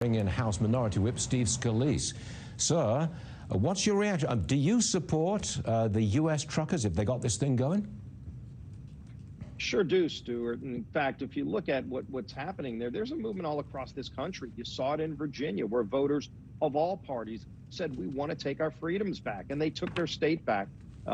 In House Minority Whip Steve Scalise. Sir, what's your reaction? Do you support the U.S. truckers if they got this thing going? Sure do, Stuart. In fact, if you look at what's happening there's a movement all across this country. You saw it in Virginia, where voters of all parties said, we want to take our freedoms back. And they took their state back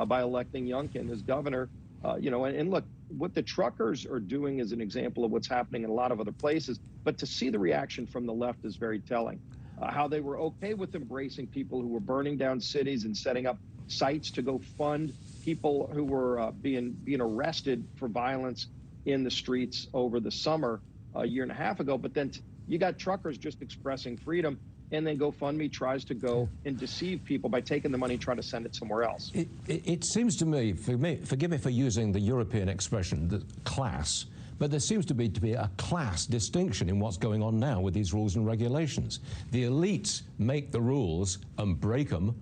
by electing Youngkin as governor. And look, what the truckers are doing is an example of what's happening in a lot of other places. But to see the reaction from the left is very telling. How they were okay with embracing people who were burning down cities and setting up sites to go fund people who were being arrested for violence in the streets over the summer a year and a half ago. But then you got truckers just expressing freedom, and then GoFundMe tries to go and deceive people by taking the money and trying to send it somewhere else. It seems to me, forgive me for using the European expression, the class, but there seems to be a class distinction in what's going on now with these rules and regulations. The elites make the rules and break them.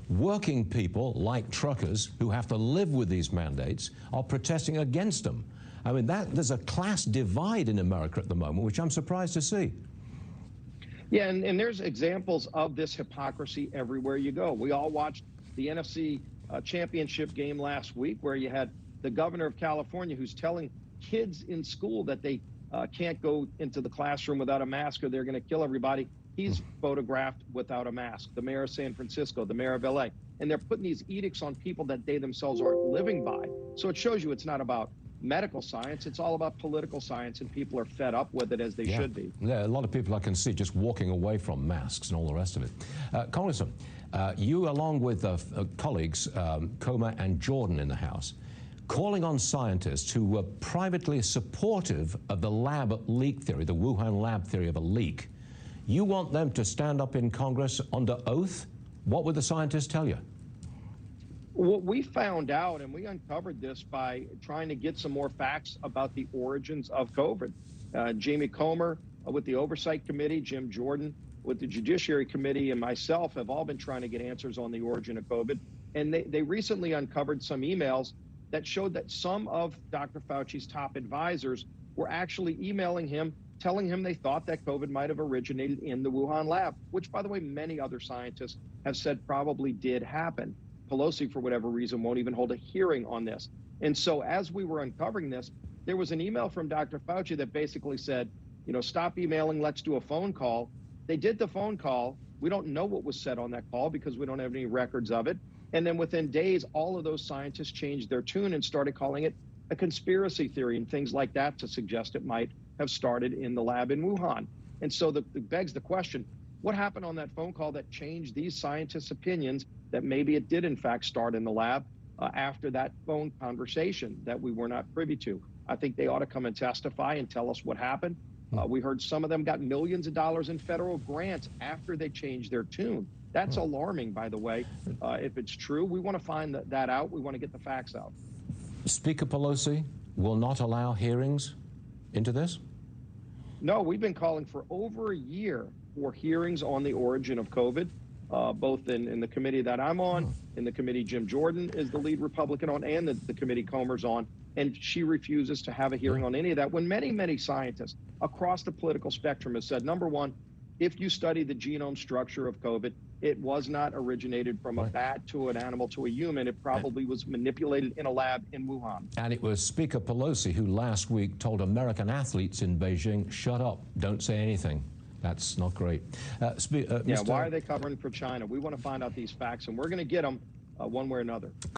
Working people, like truckers, who have to live with these mandates, are protesting against them. I mean, there's a class divide in America at the moment, which I'm surprised to see. Yeah, and there's examples of this hypocrisy everywhere you go. We all watched the NFC championship game last week, where you had the governor of California who's telling kids in school that they can't go into the classroom without a mask or they're going to kill everybody. He's photographed without a mask. The mayor of San Francisco, the mayor of LA. And they're putting these edicts on people that they themselves aren't living by. So it shows you it's not about medical science, it's all about political science, and people are fed up with it, as they should be. Yeah, a lot of people I can see just walking away from masks and all the rest of it. Congressman, you, along with colleagues Comer and Jordan in the House, calling on scientists who were privately supportive of the lab leak theory, the Wuhan lab theory of a leak. You want them to stand up in Congress under oath? What would the scientists tell you? What we found out, and we uncovered this by trying to get some more facts about the origins of COVID. Jamie Comer with the Oversight Committee, Jim Jordan with the Judiciary Committee, and myself have all been trying to get answers on the origin of COVID. And they recently uncovered some emails that showed that some of Dr. Fauci's top advisors were actually emailing him, telling him they thought that COVID might have originated in the Wuhan lab, which, by the way, many other scientists have said probably did happen. Pelosi, for whatever reason, won't even hold a hearing on this. And so as we were uncovering this, there was an email from Dr. Fauci that basically said, stop emailing, let's do a phone call. They did the phone call. We don't know what was said on that call because we don't have any records of it. And then within days, all of those scientists changed their tune and started calling it a conspiracy theory and things like that to suggest it might have started in the lab in Wuhan. And so it begs the question, what happened on that phone call that changed these scientists' opinions that maybe it did in fact start in the lab after that phone conversation that we were not privy to? I think they ought to come and testify and tell us what happened. We heard some of them got millions of dollars in federal grants after they changed their tune. That's alarming, by the way. If it's true, we want to find that out. We want to get the facts out. Speaker Pelosi will not allow hearings into this? No, we've been calling for over a year for hearings on the origin of COVID, both in the committee that I'm on, in the committee Jim Jordan is the lead Republican on, and the committee Comer's on. And she refuses to have a hearing on any of that, when many, many scientists across the political spectrum have said, number one, if you study the genome structure of COVID, it was not originated from a bat to an animal to a human. It probably was manipulated in a lab in Wuhan. And it was Speaker Pelosi who last week told American athletes in Beijing, shut up, don't say anything. That's not great. Why are they covering for China? We want to find out these facts, and we're going to get them one way or another.